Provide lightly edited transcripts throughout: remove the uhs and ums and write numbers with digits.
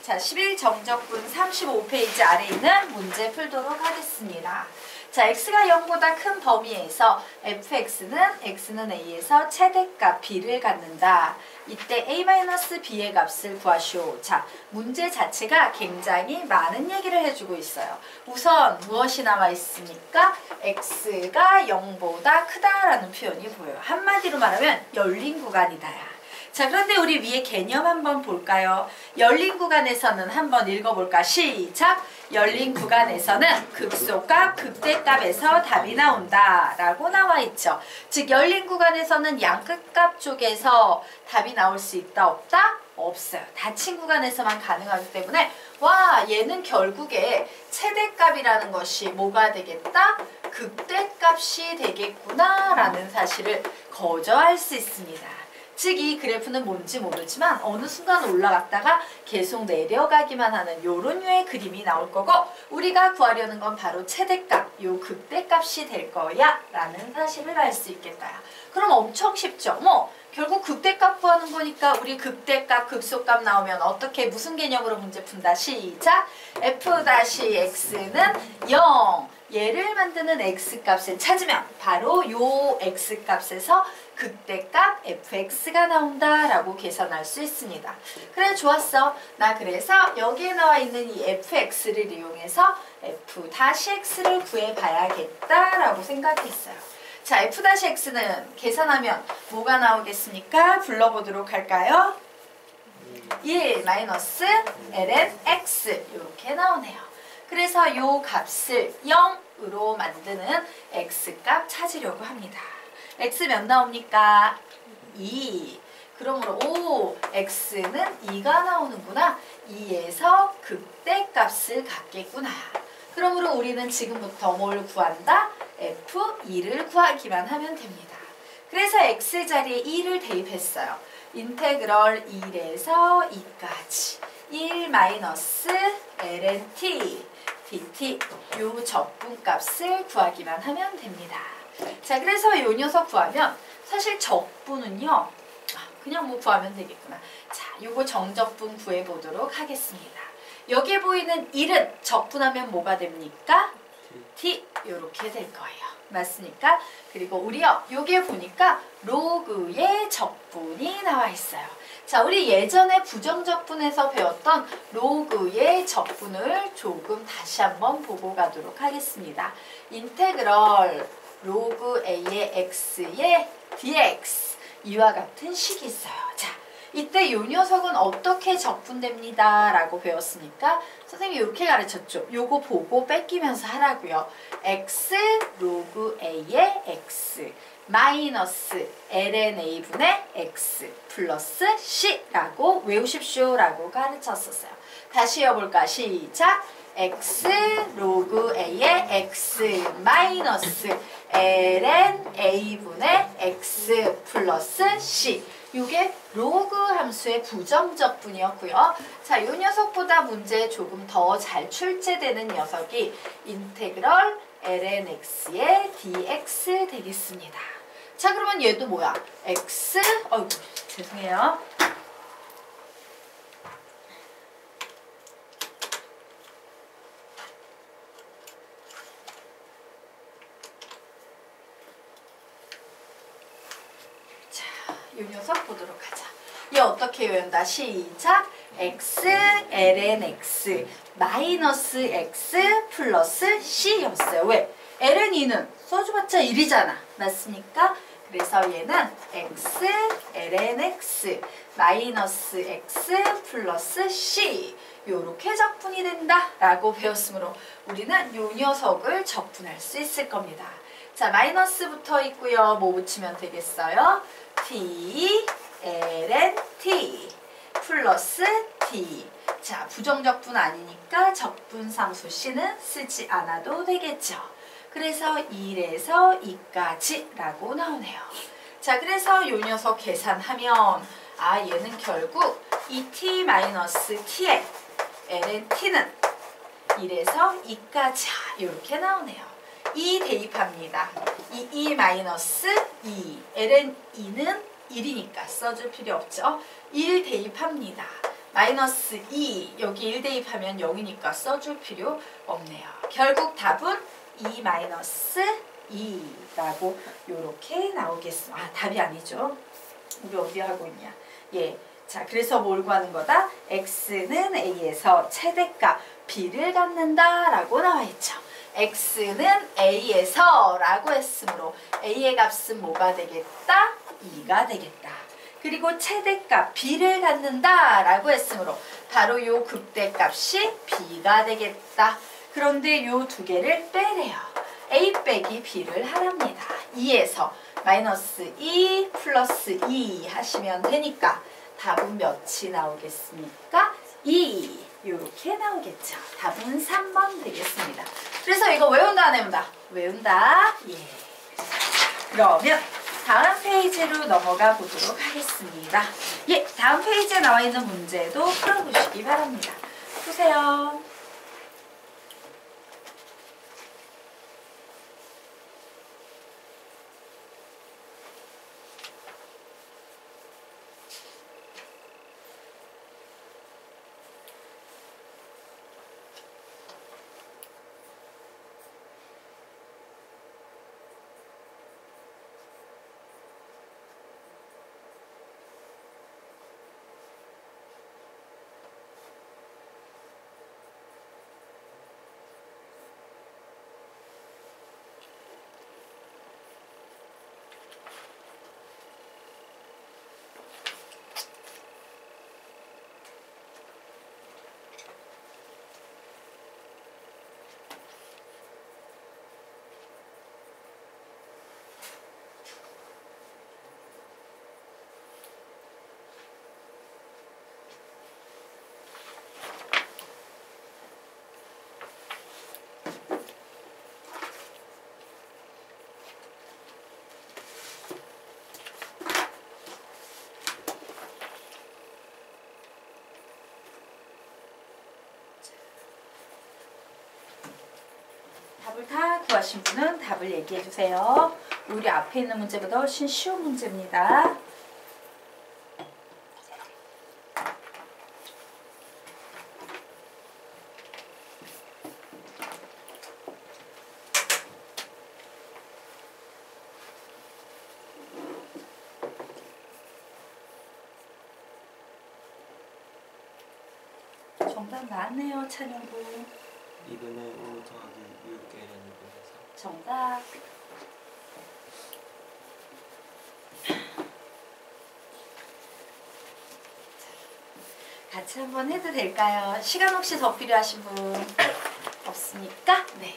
자, 11정적분 35페이지 아래에 있는 문제 풀도록 하겠습니다. 자, x가 0보다 큰 범위에서 fx는 a에서 최대값 b를 갖는다. 이때 a-b의 값을 구하시오. 자, 문제 자체가 굉장히 많은 얘기를 해주고 있어요. 우선 무엇이 나와 있습니까? x가 0보다 크다라는 표현이 보여요. 한마디로 말하면 열린 구간이다야. 자, 그런데 우리 위에 개념 한번 볼까요? 열린 구간에서는 한번 읽어볼까? 시작! 열린 구간에서는 극소값, 극대값에서 답이 나온다 라고 나와 있죠. 즉 열린 구간에서는 양끝값 쪽에서 답이 나올 수 있다 없다? 없어요. 닫힌 구간에서만 가능하기 때문에 와, 얘는 결국에 최대값이라는 것이 뭐가 되겠다? 극대값이 되겠구나 라는 사실을 거저할 수 있습니다. 즉 이 그래프는 뭔지 모르지만 어느 순간 올라갔다가 계속 내려가기만 하는 요런 류의 그림이 나올 거고, 우리가 구하려는 건 바로 최대값, 요 극대값이 될 거야 라는 사실을 알 수 있겠다. 그럼 엄청 쉽죠? 결국 극대값 구하는 거니까 우리 극대값, 극소값 나오면 어떻게 무슨 개념으로 문제 푼다? 시작! f-x는 0, 얘를 만드는 x값을 찾으면 바로 요 x값에서 극대값 fx가 나온다 라고 계산할 수 있습니다. 그래, 좋았어. 나 그래서 여기에 나와 있는 이 fx를 이용해서 f-x를 구해봐야겠다 라고 생각했어요. 자, f-x는 계산하면 뭐가 나오겠습니까? 불러보도록 할까요? 1 마이너스 ln x 이렇게 나오네요. 그래서 요 값을 0으로 만드는 x값 찾으려고 합니다. x 몇 나옵니까? 2. 그러므로 오, x는 2가 나오는구나. 2에서 극대값을 갖겠구나. 그러므로 우리는 지금부터 뭘 구한다? f2를 구하기만 하면 됩니다. 그래서 x 자리에 2를 대입했어요. 인테그럴 1에서 2까지 1 마이너스 ln t dt 요 적분값을 구하기만 하면 됩니다. 자, 그래서 요 녀석 구하면 사실 적분은요, 그냥 뭐 구하면 되겠구나. 자, 요거 정적분 구해보도록 하겠습니다. 여기에 보이는 1은 적분하면 뭐가 됩니까? t 요렇게 될 거예요. 맞습니까? 그리고 우리요, 요게 보니까 로그의 적분이 나와 있어요. 자, 우리 예전에 부정적분에서 배웠던 로그의 적분을 조금 다시 한번 보고 가도록 하겠습니다. 인테그럴 로그 a의 x의 dx 이와 같은 식이 있어요. 자, 이때 요 녀석은 어떻게 적분됩니다 라고 배웠습니까? 선생님이 이렇게 가르쳤죠. 요거 보고 뺏기면서 하라고요. x 로그 a의 x 마이너스 ln a분의 x 플러스 c라고 외우십시오 라고 가르쳤었어요. 다시 해볼까? 시작! x 로그 a의 x 마이너스 ln a분의 x 플러스 c. 이게 로그 함수의 부정적분이었고요. 자, 이 녀석보다 문제에 조금 더 잘 출제되는 녀석이 인테그럴 ln x의 dx 되겠습니다. 자, 그러면 얘도 뭐야? x, 어이구, 죄송해요. 이 녀석 보도록 하자. 얘 어떻게 외운다? 시작! x ln x 마이너스 x 플러스 c였어요. 왜? ln 2는 써줘봤자 1이잖아. 맞습니까? 그래서 얘는 x ln x 마이너스 x 플러스 c 요렇게 적분이 된다 라고 배웠으므로 우리는 요 녀석을 적분할 수 있을 겁니다. 자, 마이너스 붙어 있고요. 뭐 붙이면 되겠어요? t ln t 플러스 t. 자, 부정적분 아니니까 적분상수 c는 쓰지 않아도 되겠죠. 그래서 1에서 2까지 라고 나오네요. 자, 그래서 요 녀석 계산하면 얘는 결국 이 t-t의 ln t는 1에서 2까지 이렇게 나오네요. 2 대입합니다. 2 마이너스 2 ln 2는 1이니까 써줄 필요 없죠. 1 대입합니다. 마이너스 2 여기 1 대입하면 0이니까 써줄 필요 없네요. 결국 답은 2 마이너스 2라고 요렇게 나오겠습니다. 아, 답이 아니죠. 우리 어디 하고 있냐. 예. 자, 그래서 뭘 구하는 거다? x는 a에서 최대값 b를 갖는다 라고 나와 있죠. x는 a에서 라고 했으므로 a의 값은 뭐가 되겠다? 2가 되겠다. 그리고 최대값 b를 갖는다 라고 했으므로 바로 요 극대값이 b가 되겠다. 그런데 요 두 개를 빼래요. a 빼기 b를 하랍니다. 2에서 마이너스 2 플러스 2 하시면 되니까 답은 몇이 나오겠습니까? 2 이렇게 나오겠죠. 답은 3번 되겠습니다. 그래서 이거 외운다 안 외운다? 외운다. 예. 그러면 다음 페이지로 넘어가 보도록 하겠습니다. 예, 다음 페이지에 나와 있는 문제도 풀어보시기 바랍니다. 보세요. 답을 다 구하신 분은 답을 얘기해 주세요. 우리 앞에 있는 문제보다 훨씬 쉬운 문제입니다. 정답 나왔네요, 찬영군. 2분의 5 더하기 6의 n분의 4. 정답. 같이 한번 해도 될까요? 시간 혹시 더 필요하신 분 없습니까? 네.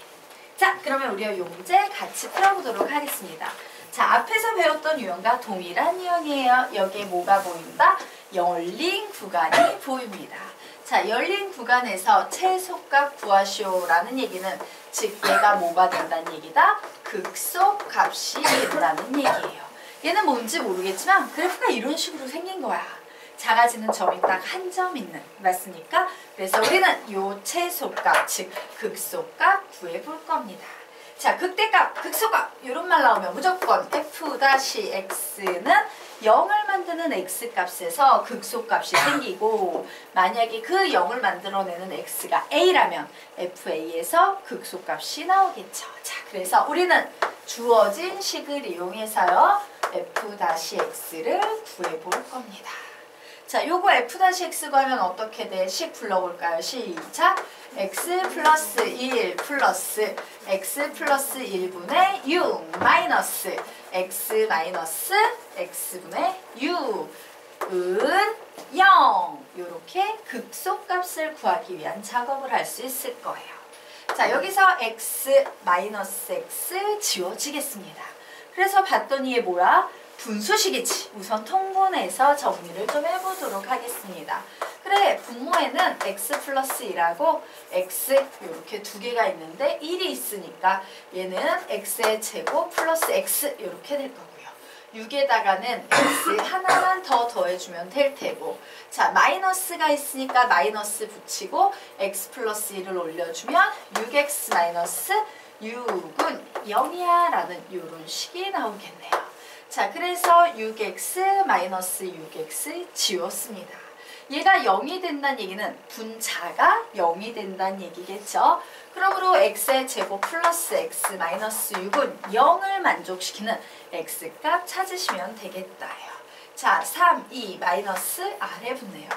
자, 그러면 우리가 이 문제 같이 풀어보도록 하겠습니다. 자, 앞에서 배웠던 유형과 동일한 유형이에요. 여기에 뭐가 보인다? 열린 구간이 보입니다. 자, 열린 구간에서 최소값 구하시오라는 얘기는 즉 얘가 뭐가 된다는 얘기다? 극소값이 된다는 얘기예요. 얘는 뭔지 모르겠지만 그래프가 이런 식으로 생긴 거야. 작아지는 점이 딱 한 점 있는, 맞습니까? 그래서 우리는 요 최소값, 즉 극소값 구해볼 겁니다. 자, 극대값, 극소값 이런 말 나오면 무조건 f-x는 0을 만드는 x값에서 극소값이 생기고 만약에 그 0을 만들어내는 x가 a라면 fa에서 극소값이 나오겠죠. 자, 그래서 우리는 주어진 식을 이용해서요 f-x를 구해볼 겁니다. 자, 요거 f-x 구하면 어떻게 돼? 식 불러볼까요? 시작! x 플러스 1 플러스 x 플러스 1분의 6 마이너스 x 마이너스 x분의 6은 0 요렇게 극소값을 구하기 위한 작업을 할 수 있을 거예요. 자, 여기서 x 마이너스 x 지워지겠습니다. 그래서 봤더니 얘 뭐야? 분수식이지. 우선 통분해서 정리를 좀 해보도록 하겠습니다. 그래, 분모에는 x 플러스 1하고 x 이렇게 두 개가 있는데 1이 있으니까 얘는 x의 제곱 플러스 x 이렇게 될 거고요. 6에다가는 x 하나만 더 더해주면 될 테고, 자, 마이너스가 있으니까 마이너스 붙이고 x 플러스 1을 올려주면 6x 마이너스 6은 0이야 라는 이런 식이 나오겠네요. 자, 그래서 6x 마이너스 6x 지웠습니다. 얘가 0이 된다는 얘기는 분자가 0이 된다는 얘기겠죠. 그러므로 x의 제곱 플러스 x 마이너스 6은 0을 만족시키는 x값 찾으시면 되겠다요. 자, 3, 2, 마이너스 아래 붙네요.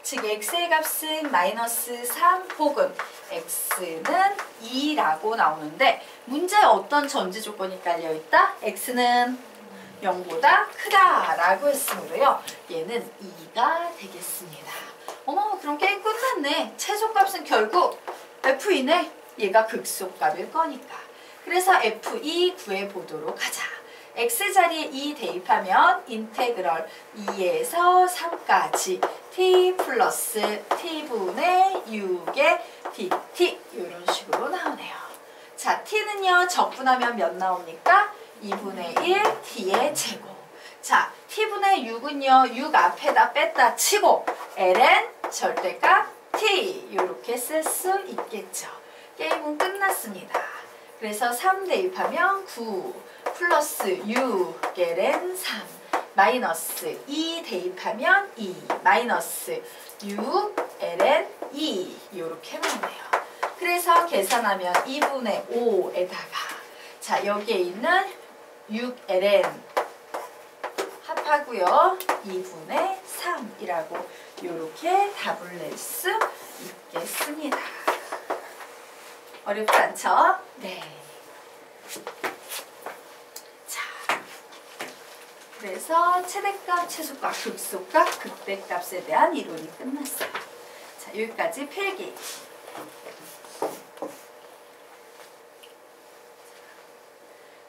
즉 x의 값은 마이너스 3 혹은 x는 2라고 나오는데 문제에 어떤 전제 조건이 깔려있다? x는 0보다 크다라고 했으므로요. 얘는 2가 되겠습니다. 어머, 그럼 게임 끝났네. 최소값은 결국 f2네. 얘가 극소값일 거니까. 그래서 f2 구해보도록 하자. x자리에 2 대입하면 인테그럴 2에서 3까지 t 플러스 t분의 6의 dt 이런 식으로 나오네요. 자, t는요. 적분하면 몇 나옵니까? 2분의 1 t의 제곱. 자, t분의 6은요. 6 앞에다 뺐다 치고 ln 절대값 t 이렇게 쓸 수 있겠죠. 게임은 끝났습니다. 그래서 3 대입하면 9 플러스 6 ln 3 마이너스 2 대입하면 2 마이너스 6 ln 2 이렇게 나오네요. 그래서 계산하면 2분의 5에다가 자, 여기에 있는 6ln 합하고요. 2분의 3이라고 이렇게 답을 낼 수 있겠습니다. 어렵지 않죠? 네. 자, 그래서 최대값, 최소값, 극소값, 극대값에 대한 이론이 끝났어요. 자, 여기까지 필기.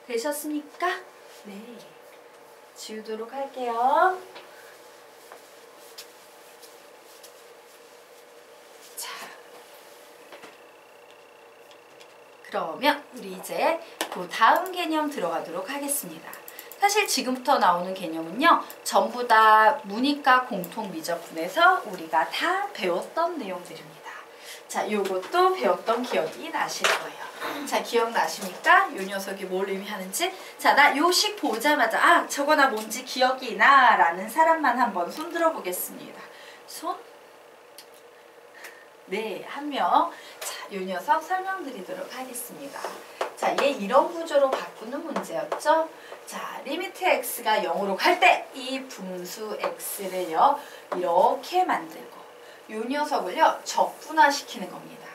되셨습니까? 네. 지우도록 할게요. 자, 그러면 우리 이제 그 다음 개념 들어가도록 하겠습니다. 사실 지금부터 나오는 개념은요. 전부 다 문이과 공통 미적분에서 우리가 다 배웠던 내용들입니다. 자, 요것도 배웠던 기억이 나실 거예요. 자, 기억나십니까? 요 녀석이 뭘 의미하는지. 자, 나 요 식 보자마자 아, 저거 나 뭔지 기억이 나 라는 사람만 한번 손 들어보겠습니다. 손? 네, 한 명. 자, 요 녀석 설명드리도록 하겠습니다. 자, 얘 이런 구조로 바꾸는 문제였죠. 자, 리미트 x가 0으로 갈 때 이 분수 x를요 이렇게 만들고 요 녀석을요 적분화시키는 겁니다.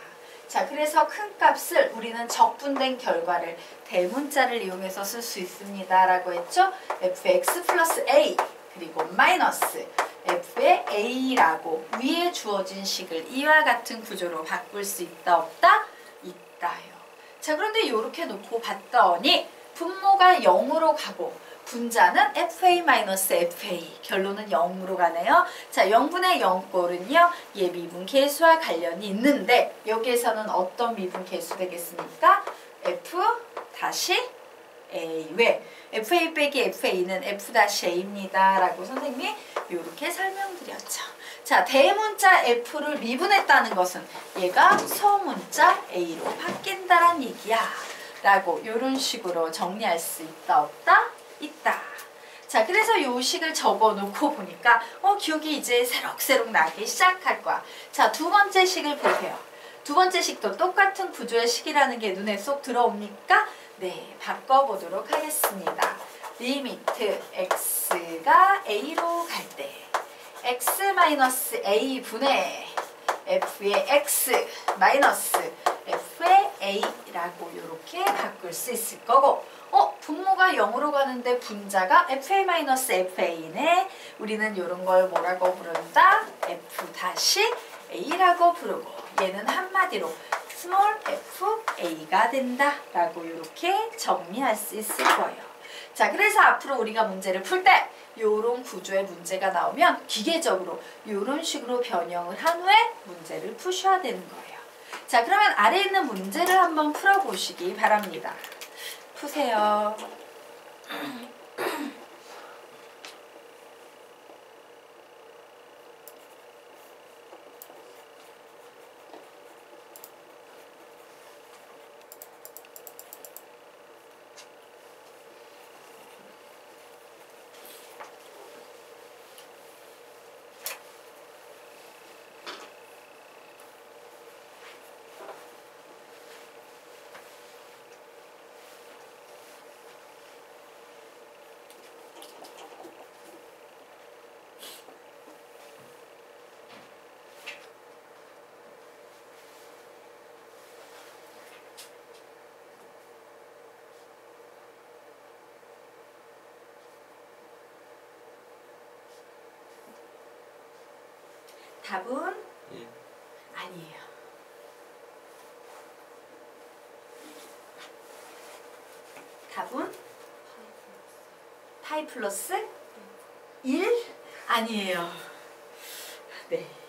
자, 그래서 큰 값을 우리는 적분된 결과를 대문자를 이용해서 쓸 수 있습니다 라고 했죠. fx 플러스 a 그리고 마이너스 f의 a라고 위에 주어진 식을 이와 같은 구조로 바꿀 수 있다 없다? 있다요. 자, 그런데 이렇게 놓고 봤더니 분모가 0으로 가고 분자는 fa-fa 결론은 0으로 가네요. 자, 0분의 0꼴은요 얘 미분계수와 관련이 있는데 여기에서는 어떤 미분계수 되겠습니까? f 다시 a. 왜? fa 빼기 fa는 f 다시 a입니다 라고 선생님이 이렇게 설명드렸죠. 자, 대문자 f를 미분했다는 것은 얘가 소문자 a로 바뀐다란 얘기야 라고 이런 식으로 정리할 수 있다 없다? 있다. 자, 그래서 요 식을 적어 놓고 보니까 기억이 이제 새록새록 나기 시작할 거야. 자, 두 번째 식을 보세요. 두 번째 식도 똑같은 구조의 식이라는 게 눈에 쏙 들어옵니까? 네, 바꿔보도록 하겠습니다. 리미트 x가 a로 갈 때 x-a 분의 f의 x 마이너스 f의 a라고 이렇게 바꿀 수 있을 거고 분모가 0으로 가는데 분자가 fa-fa네. 우리는 이런 걸 뭐라고 부른다? f-a라고 부르고 얘는 한마디로 small fa가 된다 라고 이렇게 정리할 수 있을 거예요. 자, 그래서 앞으로 우리가 문제를 풀 때 요런 구조의 문제가 나오면 기계적으로 요런 식으로 변형을 한 후에 문제를 푸셔야 되는 거예요. 자, 그러면 아래에 있는 문제를 한번 풀어보시기 바랍니다. 푸세요. 답은 1. 아니에요. 답은 파이 플러스 1? 아니에요. 네.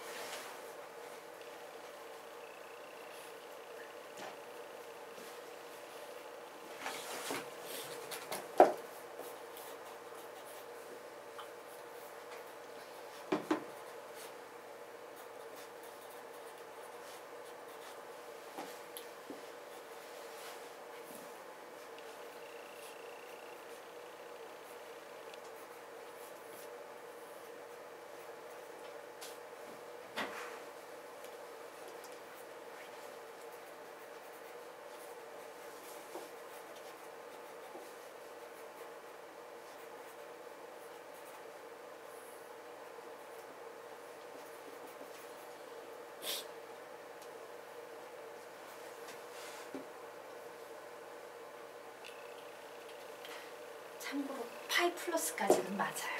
참고로 파이 플러스까지는 맞아요.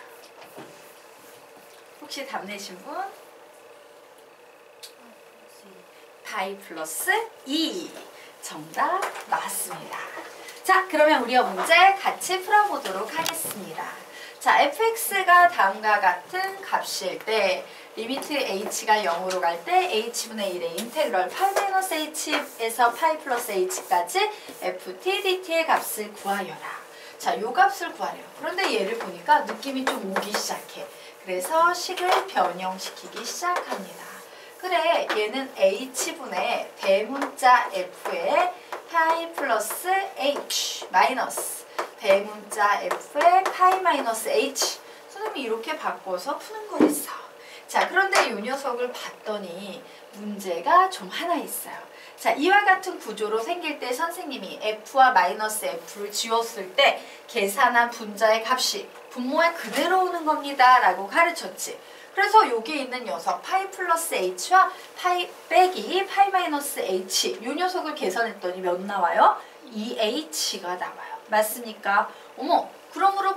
혹시 답 내신 분? 파이 플러스 2 정답 맞습니다. 자, 그러면 우리가 문제 같이 풀어보도록 하겠습니다. 자, fx가 다음과 같은 값일 때 리미트 h가 0으로 갈 때 h분의 1의 인테그럴 파이-h에서 파이 플러스 h까지 ft dt의 값을 구하여라. 자, 요 값을 구하래요. 그런데 얘를 보니까 느낌이 좀 오기 시작해. 그래서 식을 변형시키기 시작합니다. 그래, 얘는 h분의 대문자 f의 파이 플러스 h 마이너스 대문자 f의 파이 마이너스 h. 선생님이 이렇게 바꿔서 푸는 거였어. 자, 그런데 이 녀석을 봤더니 문제가 좀 하나 있어요. 자, 이와 같은 구조로 생길 때 선생님이 f와 마이너스 f를 지웠을 때 계산한 분자의 값이 분모에 그대로 오는 겁니다 라고 가르쳤지. 그래서 여기 있는 녀석 파이 플러스 h와 파이 빼기 파이 마이너스 h 이 녀석을 계산했더니 몇 나와요? 2h가 나와요. 맞습니까? 어머, 그러므로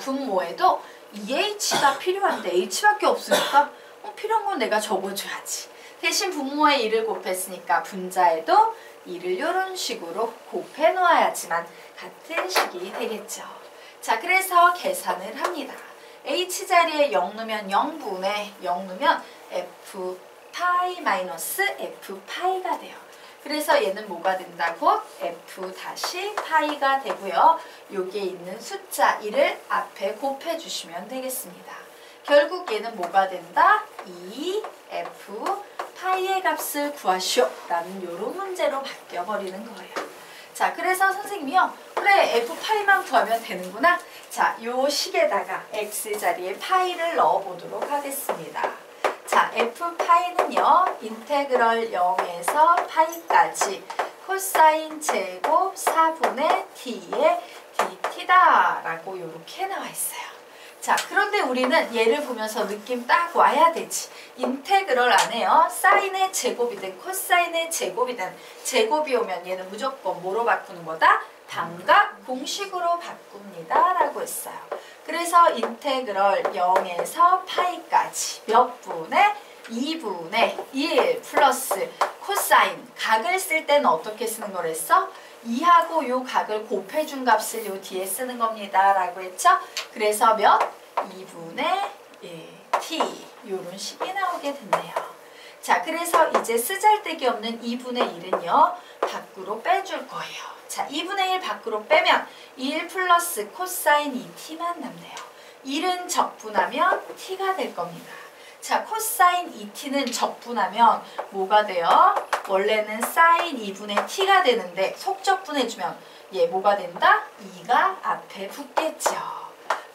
분모에도 2h가 필요한데 h밖에 없으니까 필요한 건 내가 적어줘야지. 대신 분모에 2를 곱했으니까 분자에도 2를 이런 식으로 곱해 놓아야지만 같은 식이 되겠죠. 자, 그래서 계산을 합니다. h자리에 0 넣으면 0분의 0 넣으면 f 파이 마이너스 f 파이가 돼요. 그래서 얘는 뭐가 된다고? f 다시 파이가 되고요. 여기에 있는 숫자 1을 앞에 곱해주시면 되겠습니다. 결국 얘는 뭐가 된다? 2f 파이의 값을 구하시오 라는 요런 문제로 바뀌어버리는 거예요. 자, 그래서 선생님이요, 그래 f 파이만 구하면 되는구나. 자, 요 식에다가 x자리에 파이를 넣어보도록 하겠습니다. 자, f 파이는요, 인테그럴 0에서 파이까지 코사인 제곱 4분의 t의 dt다 라고 이렇게 나와 있어요. 자, 그런데 우리는 얘를 보면서 느낌 딱 와야 되지. 인테그럴 안에요, 사인의 제곱이든 코사인의 제곱이든 제곱이 오면 얘는 무조건 뭐로 바꾸는 거다? 반각 공식으로 바꿉니다 라고 했어요. 그래서 인테그럴 0에서 파이까지 몇 분의 2분의 1 플러스 코사인 각을 쓸 때는 어떻게 쓰는 거랬어? 2하고 요 각을 곱해준 값을 요 뒤에 쓰는 겁니다 라고 했죠? 그래서 몇? 2분의 1t 요런 식이 나오게 됐네요. 자, 그래서 이제 쓰잘데기 없는 2분의 1은요 밖으로 빼줄 거예요. 자, 2분의 1 밖으로 빼면 1 플러스 코사인 2t만 남네요. 1은 적분하면 t가 될 겁니다. 자, 코사인 2t는 적분하면 뭐가 돼요? 원래는 사인 2분의 t가 되는데 속적분해주면 얘 뭐가 된다? 2가 앞에 붙겠죠.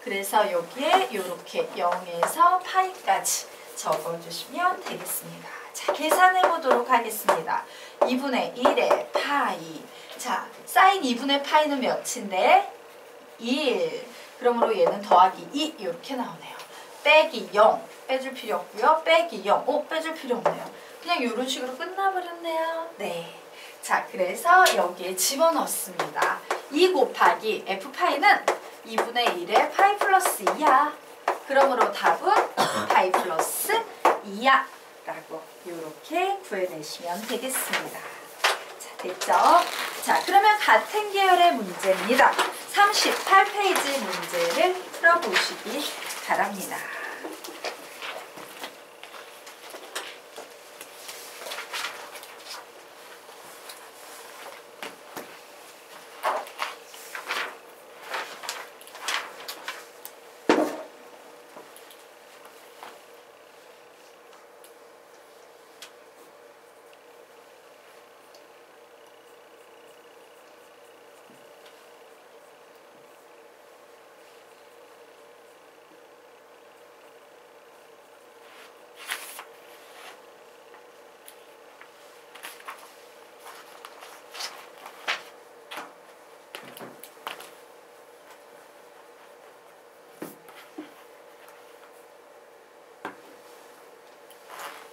그래서 여기에 이렇게 0에서 파이까지 적어주시면 되겠습니다. 자, 계산해 보도록 하겠습니다. 2분의 1의 파이. 자, 사인 2분의 파이는 몇인데? 1. 그러므로 얘는 더하기 2 이렇게 나오네요. 빼기 0. 빼줄 필요 없고요. 빼기 0. 빼줄 필요 없네요. 그냥 이런 식으로 끝나버렸네요. 네. 자, 그래서 여기에 집어넣습니다. 2 곱하기 f파이는 2분의 1의 파이 플러스 2야. 그러므로 답은 파이 플러스 2야 라고 이렇게 구해내시면 되겠습니다. 자, 됐죠? 자, 그러면 같은 계열의 문제입니다. 38페이지 문제를 풀어보시기 바랍니다.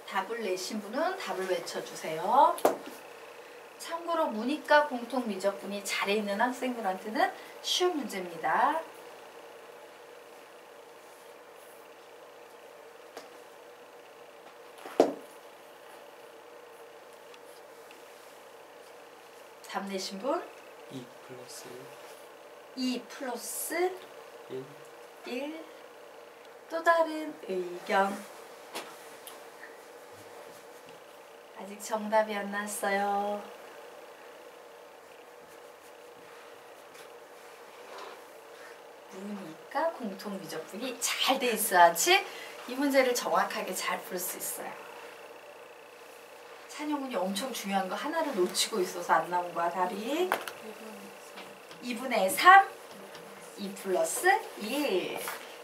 답을 내신 분은 답을 외쳐주세요. 참고로 문이과 공통 미적분이 잘해 있는 학생들한테는 쉬운 문제입니다. 답 내신 분? 2 플러스 2 플러스 1. 1. 또 다른 의견. 아직 정답이 안 났어요. 문이과 공통 미적분이 잘 돼 있어야지 이 문제를 정확하게 잘 풀 수 있어요. 찬용군이 엄청 중요한 거 하나를 놓치고 있어서 안 나온 거야, 답이. 2분의 3, 2 플러스 1.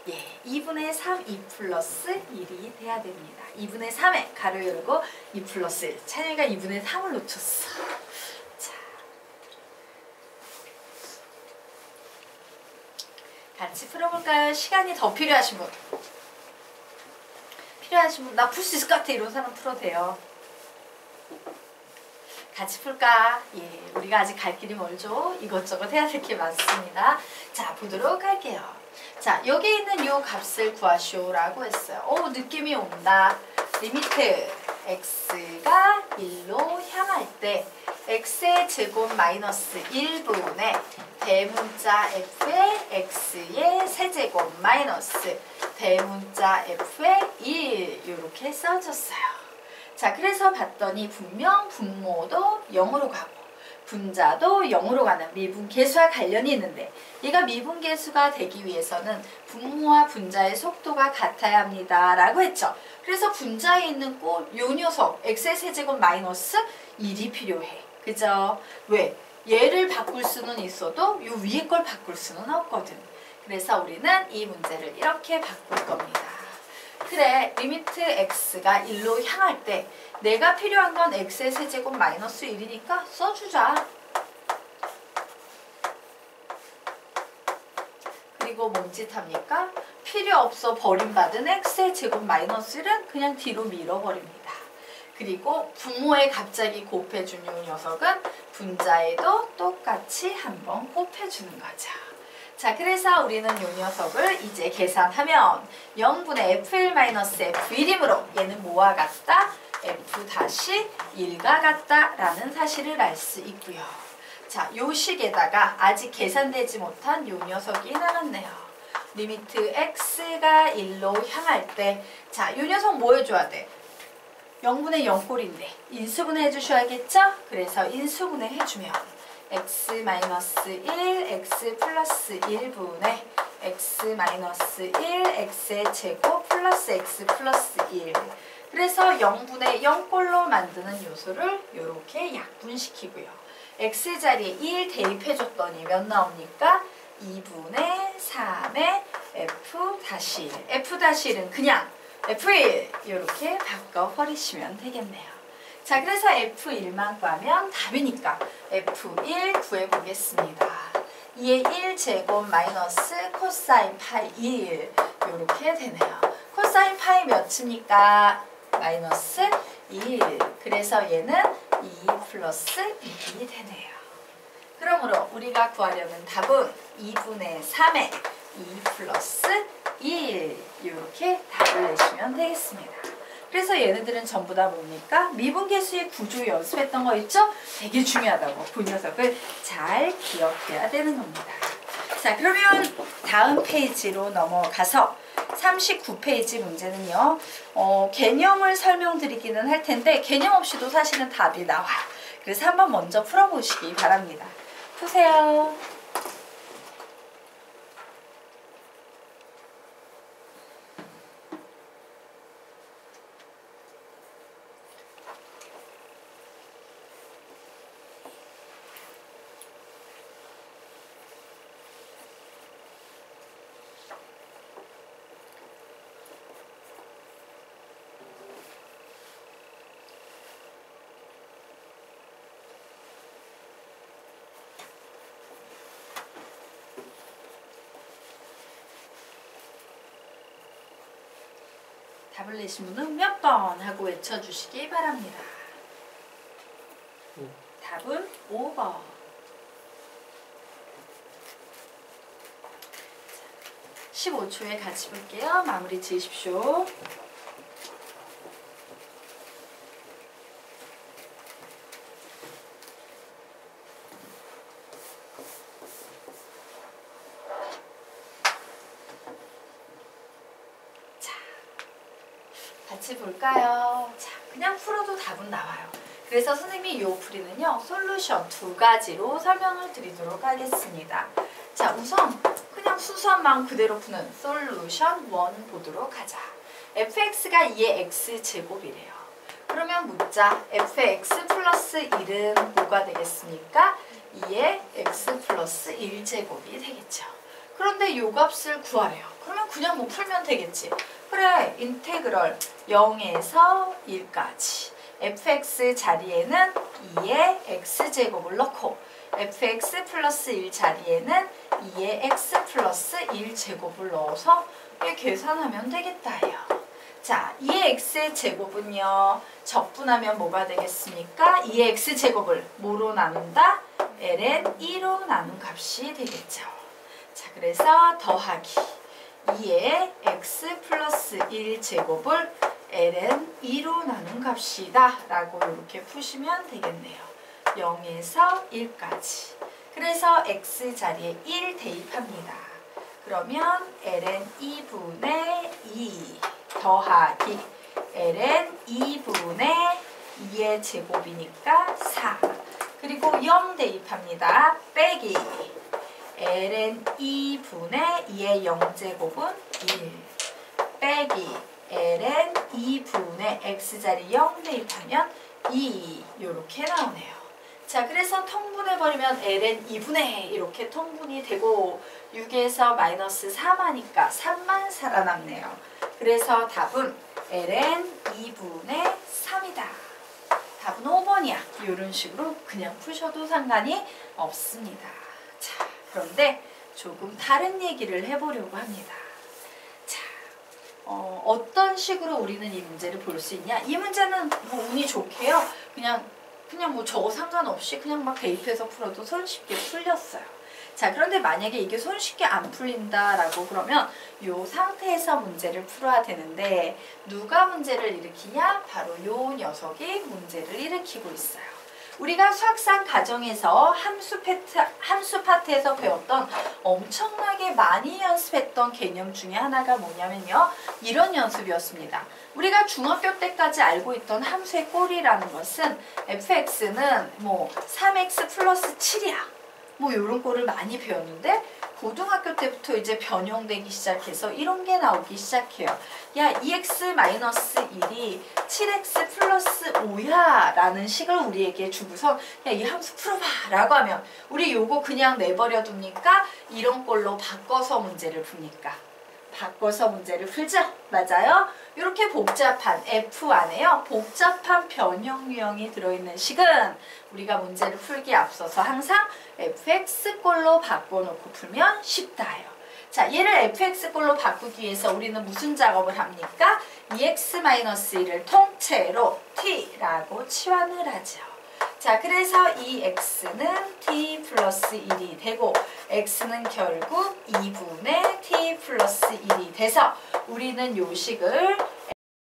예, 2분의 3, 2 플러스 1이 돼야 됩니다. 2분의 3에 가로 열고 2 플러스 1. 찬영이가 2분의 3을 놓쳤어. 자, 같이 풀어볼까요? 시간이 더 필요하신 분. 나 풀 수 있을 것 같아. 이런 사람 풀어도 돼요. 같이 풀까? 예, 우리가 아직 갈 길이 멀죠? 이것저것 해야 될 게 많습니다. 자, 보도록 할게요. 자, 여기 있는 요 값을 구하시오라고 했어요. 오, 느낌이 온다. 리미트 x가 1로 향할 때 x의 제곱 마이너스 1분의 대문자 f의 x의 세제곱 마이너스 대문자 f의 1 이렇게 써졌어요. 자, 그래서 봤더니 분명 분모도 0으로 가고 분자도 0으로 가는 미분계수와 관련이 있는데 얘가 미분계수가 되기 위해서는 분모와 분자의 속도가 같아야 합니다 라고 했죠. 그래서 분자에 있는 꼴 요 녀석 x의 세제곱 마이너스 1이 필요해. 그죠? 왜? 얘를 바꿀 수는 있어도 요 위에 걸 바꿀 수는 없거든. 그래서 우리는 이 문제를 이렇게 바꿀 겁니다. 그래, 리미트 x가 1로 향할 때 내가 필요한 건 x의 세제곱 마이너스 1이니까 써주자. 그리고 뭔짓 합니까? 필요 없어 버림받은 x의 제곱 마이너스 1은 그냥 뒤로 밀어버립니다. 그리고 분모에 갑자기 곱해준 이 녀석은 분자에도 똑같이 한번 곱해주는 거죠. 자, 그래서 우리는 이 녀석을 이제 계산하면 0분의 f1-f1이므로 얘는 뭐와 같다? f-1과 같다라는 사실을 알 수 있고요. 자, 요 식에다가 아직 계산되지 못한 요 녀석이 나왔네요. 리미트 x가 1로 향할 때 자, 요 녀석 뭐 해줘야 돼? 0분의 0꼴인데 인수분해 해주셔야겠죠? 그래서 인수분해 해주면 x-1, x 플러스 1분의 x-1, x의 제곱 플러스 x 플러스 1. 그래서 0분의 0꼴로 만드는 요소를 이렇게 약분시키고요. x 자리에 1 대입해줬더니 몇 나옵니까? 2분의 3의 f-1. f-1은 그냥 f1 이렇게 바꿔버리시면 되겠네요. 자, 그래서 f1만 구하면 답이니까 f1 구해보겠습니다. 2의 1제곱 마이너스 코사인 파이 1 이렇게 되네요. 코사인 파이 몇입니까? 마이너스 1. 그래서 얘는 2 플러스 2이 되네요. 그러므로 우리가 구하려는 답은 2분의 3의 2 플러스 1 이렇게 답을 내시면 되겠습니다. 그래서 얘네들은 전부 다 뭡니까? 미분계수의 구조 연습했던 거 있죠? 되게 중요하다고. 그 녀석을 잘 기억해야 되는 겁니다. 자, 그러면 다음 페이지로 넘어가서 39페이지 문제는요. 개념을 설명드리기는 할 텐데 개념 없이도 사실은 답이 나와요. 그래서 한번 먼저 풀어보시기 바랍니다. 푸세요. 답을 내신 분은 몇 번 하고 외쳐주시기 바랍니다. 답은 5번. 15초에 같이 볼게요. 마무리 지으십시오. 같이 볼까요? 자, 그냥 풀어도 답은 나와요. 그래서 선생님이 이 풀이는요, 솔루션 두 가지로 설명을 드리도록 하겠습니다. 자, 우선 그냥 순수한 그대로 푸는 솔루션 1 보도록 하자. fx가 2의 x제곱이래요. 그러면 묻자. fx 플러스 1은 뭐가 되겠습니까? 2의 x 플러스 1제곱이 되겠죠. 그런데 이 값을 구하래요. 그러면 그냥 뭐 풀면 되겠지. 그래, 인테그럴 0에서 1까지 fx 자리에는 2의 x제곱을 넣고 fx 플러스 1 자리에는 2의 x 플러스 1제곱을 넣어서 계산하면 되겠다 해요. 자, 2의 x제곱은요, 적분하면 뭐가 되겠습니까? 2의 x제곱을 뭐로 나눈다? ln 2로 나눈 값이 되겠죠. 자, 그래서 더하기 2의 x 플러스 1제곱을 ln 2로 나눈 값이다 라고 이렇게 푸시면 되겠네요. 0에서 1까지. 그래서 x 자리에 1 대입합니다. 그러면 ln 2분의 2 더하기 ln 2분의 2의 제곱이니까 4. 그리고 0 대입합니다. 빼기 ln 2분의 2의 0제곱은 1 빼기 ln 2분의 x자리 0 대입하면 2 이렇게 나오네요. 자, 그래서 통분해버리면 ln 2분의 이렇게 통분이 되고 6에서 마이너스 3하니까 3만 살아남네요. 그래서 답은 ln 2분의 3이다. 답은 5번이야. 이런 식으로 그냥 푸셔도 상관이 없습니다. 자, 그런데 조금 다른 얘기를 해보려고 합니다. 자, 어떤 식으로 우리는 이 문제를 볼 수 있냐? 이 문제는 뭐 운이 좋게요. 그냥 뭐 저거 상관없이 그냥 막 대입해서 풀어도 손쉽게 풀렸어요. 자, 그런데 만약에 이게 손쉽게 안 풀린다라고 그러면 이 상태에서 문제를 풀어야 되는데 누가 문제를 일으키냐? 바로 이 녀석이 문제를 일으키고 있어요. 우리가 수학상 과정에서 함수 파트에서 배웠던 엄청나게 많이 연습했던 개념 중에 하나가 뭐냐면요. 이런 연습이었습니다. 우리가 중학교 때까지 알고 있던 함수의 꼴이라는 것은 fx는 뭐 3x 플러스 7이야. 뭐 이런 꼴을 많이 배웠는데 고등학교 때부터 이제 변형되기 시작해서 이런 게 나오기 시작해요. 야, 2x-1이 7x 플러스 5야 라는 식을 우리에게 주고서 야, 이 함수 풀어봐 라고 하면 우리 요거 그냥 내버려 둡니까? 이런 꼴로 바꿔서 문제를 풉니까? 바꿔서 문제를 풀죠? 맞아요? 이렇게 복잡한 F 안에요. 복잡한 변형 유형이 들어있는 식은 우리가 문제를 풀기에 앞서서 항상 fx꼴로 바꿔놓고 풀면 쉽다요. 자, 얘를 fx꼴로 바꾸기 위해서 우리는 무슨 작업을 합니까? 2x-1을 통째로 t라고 치환을 하죠. 자, 그래서 이 x는 t 플러스 1이 되고 x는 결국 2분의 t 플러스 1이 돼서 우리는 요 식을